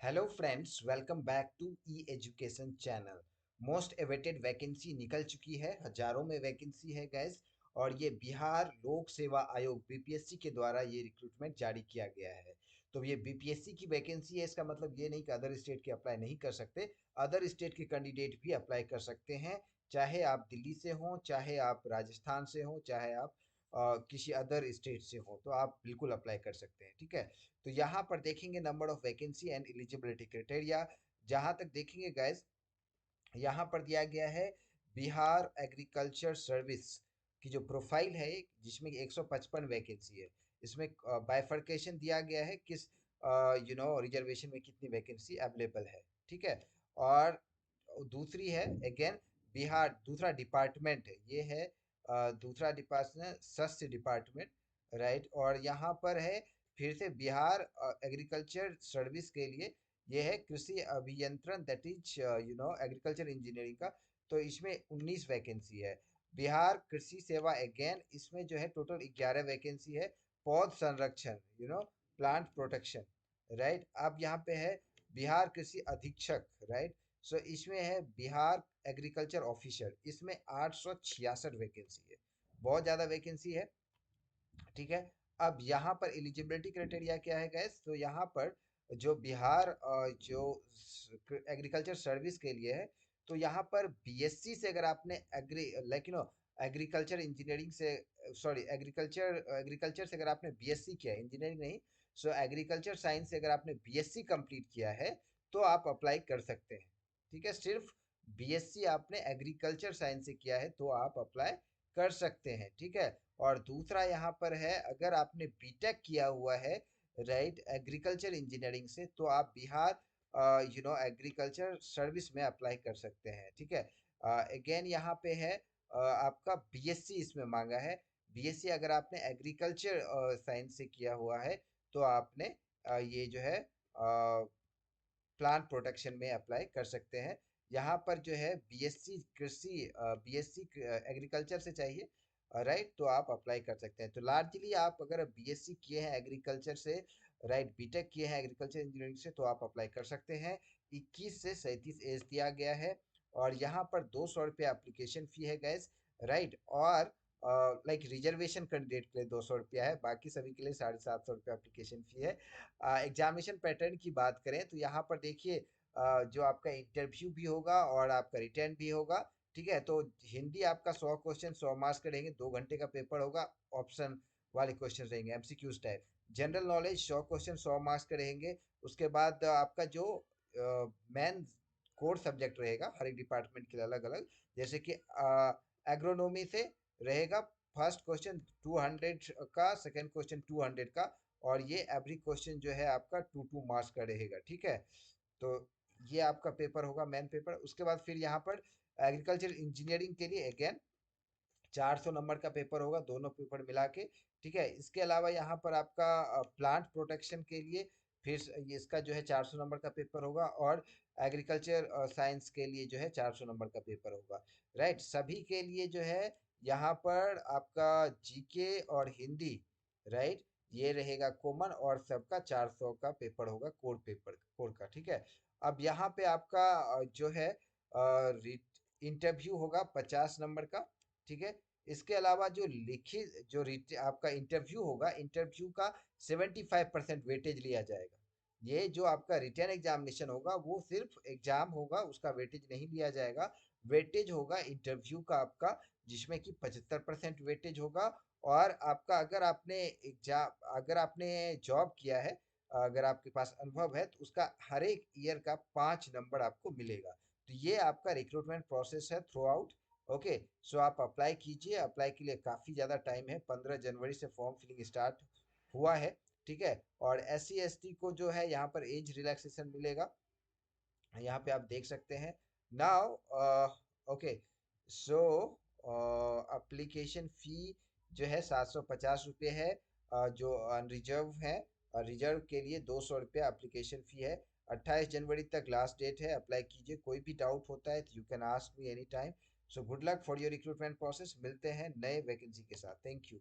Hello friends, welcome back to E education channel. Most awaited vacancy निकल चुकी है, हजारों में वैकेंसी है गैस। और ये बिहार लोक सेवा आयोग बीपीएससी के द्वारा ये रिक्रूटमेंट जारी किया गया है। तो ये बीपीएससी की वैकेंसी है, इसका मतलब ये नहीं कि अदर स्टेट के अप्लाई नहीं कर सकते। अदर स्टेट के कैंडिडेट भी अप्लाई कर सकते हैं, चाहे आप दिल्ली से हों, चाहे आप राजस्थान से हों, चाहे आप किसी अदर स्टेट से हो, तो आप बिल्कुल अप्लाई कर सकते हैं। ठीक है, तो यहाँ पर देखेंगे number of vacancy and eligibility criteria. जहाँ तक देखेंगे गाइस, यहाँ पर दिया गया है बिहार एग्रीकल्चर सर्विस की जो प्रोफाइल है, जिसमें 155 वैकेंसी है। इसमें बाइफर्केशन दिया गया है किस रिजर्वेशन में कितनी वैकेंसी अवेलेबल है। ठीक है, और दूसरी है अगेन बिहार, दूसरा डिपार्टमेंट है ये है, दूसरा डिपार्टमेंट सस्य डिपार्टमेंट, राइट। और यहाँ पर है फिर से बिहार एग्रीकल्चर सर्विस के लिए ये है कृषि अभियंत्रण, दैट इज एग्रीकल्चर इंजीनियरिंग का। तो इसमें 19 वैकेंसी है। बिहार कृषि सेवा अगेन, इसमें जो है टोटल 11 वैकेंसी है। पौध संरक्षण, प्लांट प्रोटेक्शन, राइट। अब यहाँ पे है बिहार कृषि अधीक्षक, राइट। सो इसमें है बिहार एग्रीकल्चर ऑफिसर, इसमें 866 वैकेंसी है। बहुत ज़्यादा वैकेंसी है। ठीक है, अब यहाँ पर एलिजिबिलिटी क्राइटेरिया क्या है गैस, तो यहाँ पर जो बिहार जो एग्रीकल्चर सर्विस के लिए है, तो यहाँ पर बीएससी से अगर आपने एग्री लाइक एग्रीकल्चर इंजीनियरिंग से, सॉरी एग्रीकल्चर एग्रीकल्चर से अगर आपने बीएससी किया है, इंजीनियरिंग नहीं, सो एग्रीकल्चर साइंस से अगर आपने बीएससी कंप्लीट किया है तो आप अप्लाई कर सकते हैं। ठीक है, सिर्फ बीएससी आपने एग्रीकल्चर साइंस से किया है तो आप अप्लाई कर सकते हैं। ठीक है, और दूसरा यहाँ पर है अगर आपने बीटेक किया हुआ है, राइट, एग्रीकल्चर इंजीनियरिंग से, तो आप बिहार एग्रीकल्चर सर्विस में अप्लाई कर सकते हैं। ठीक है, अगेन यहाँ पे है आपका बीएससी इसमें मांगा है। बीएससी अगर आपने एग्रीकल्चर साइंस से किया हुआ है तो आपने ये जो है प्लांट प्रोटेक्शन में अप्लाई कर सकते हैं। यहाँ पर जो है बीएससी कृषि, बीएससी एग्रीकल्चर से चाहिए, राइट, तो आप अप्लाई कर सकते हैं। तो लार्जली आप अगर बीएससी किए हैं एग्रीकल्चर से, राइट, बीटेक किए हैं एग्रीकल्चर इंजीनियरिंग से, तो आप अप्लाई कर सकते हैं। 21 से 37 एज दिया गया है। और यहाँ पर 200 रुपये एप्लीकेशन फ़ी है गैस, राइट। और लाइक रिजर्वेशन कैंडिडेट के लिए 200 रुपया है, बाकी सभी के लिए 750 रुपये एप्लीकेशन फ़ी है। एग्जामिनेशन पैटर्न की बात करें तो यहाँ पर देखिए, जो आपका इंटरव्यू भी होगा और आपका रिटर्न भी होगा। ठीक है, तो हिंदी आपका 100 क्वेश्चन 100 मार्क्स के रहेंगे, 2 घंटे का पेपर होगा। ऑप्शन वाले क्वेश्चन रहेंगे, MCQs type. General knowledge 100 question 100 marks के रहेंगे। उसके बाद आपका जो मेन कोर सब्जेक्ट रहेगा हर एक डिपार्टमेंट के लिए अलग अलग, जैसे कि एग्रोनॉमी से रहेगा फर्स्ट क्वेश्चन 200 का, सेकंड क्वेश्चन 200 का, और ये एवरी क्वेश्चन जो है आपका 2 2 मार्क्स का रहेगा। ठीक है, तो ये आपका पेपर होगा मेन पेपर। उसके बाद फिर यहाँ पर एग्रीकल्चर इंजीनियरिंग के लिए अगेन 400 नंबर का पेपर होगा, दोनों पेपर मिला के। ठीक है, इसके अलावा यहाँ पर आपका प्लांट प्रोटेक्शन के लिए फिर इसका जो है 400 नंबर का पेपर होगा। और एग्रीकल्चर साइंस के लिए जो है 400 नंबर का पेपर होगा, राइट। सभी के लिए जो है यहाँ पर आपका जीके और हिंदी, राइट, ये रहेगा कॉमन, और सबका 400 का पेपर होगा कोर पेपर, कोर का। ठीक है, अब यहाँ पे आपका जो है इंटरव्यू होगा 50 नंबर का। ठीक है, इसके अलावा जो लिखित जो आपका इंटरव्यू होगा, इंटरव्यू का 75% वेटेज लिया जाएगा। ये जो आपका रिटर्न एग्जामिनेशन होगा वो सिर्फ एग्जाम होगा, उसका वेटेज नहीं लिया जाएगा। वेटेज होगा इंटरव्यू का आपका, जिसमें कि 75% वेटेज होगा। और आपका अगर आपने जॉब किया है, अगर आपके पास अनुभव है, तो उसका हर एक ईयर का 5 नंबर आपको मिलेगा। तो ये आपका रिक्रूटमेंट प्रोसेस है थ्रू आउट। ओके, सो आप अप्लाई कीजिए। अप्लाई के लिए काफ़ी ज़्यादा टाइम है, 15 जनवरी से फॉर्म फिलिंग स्टार्ट हुआ है। ठीक है, और SC ST को जो है यहाँ पर एज रिलैक्सेशन मिलेगा, यहाँ पे आप देख सकते हैं। नाउ ओके, सो एप्लीकेशन फ़ी जो है 750 रुपये है, जो अनरिजर्व है। और रिजर्व के लिए 200 रुपया एप्लीकेशन फ़ी है। 28 जनवरी तक लास्ट डेट है, अप्लाई कीजिए। कोई भी डाउट होता है तो you can ask me any time. So good luck for your recruitment process. मिलते हैं नए वैकेंसी के साथ। Thank you.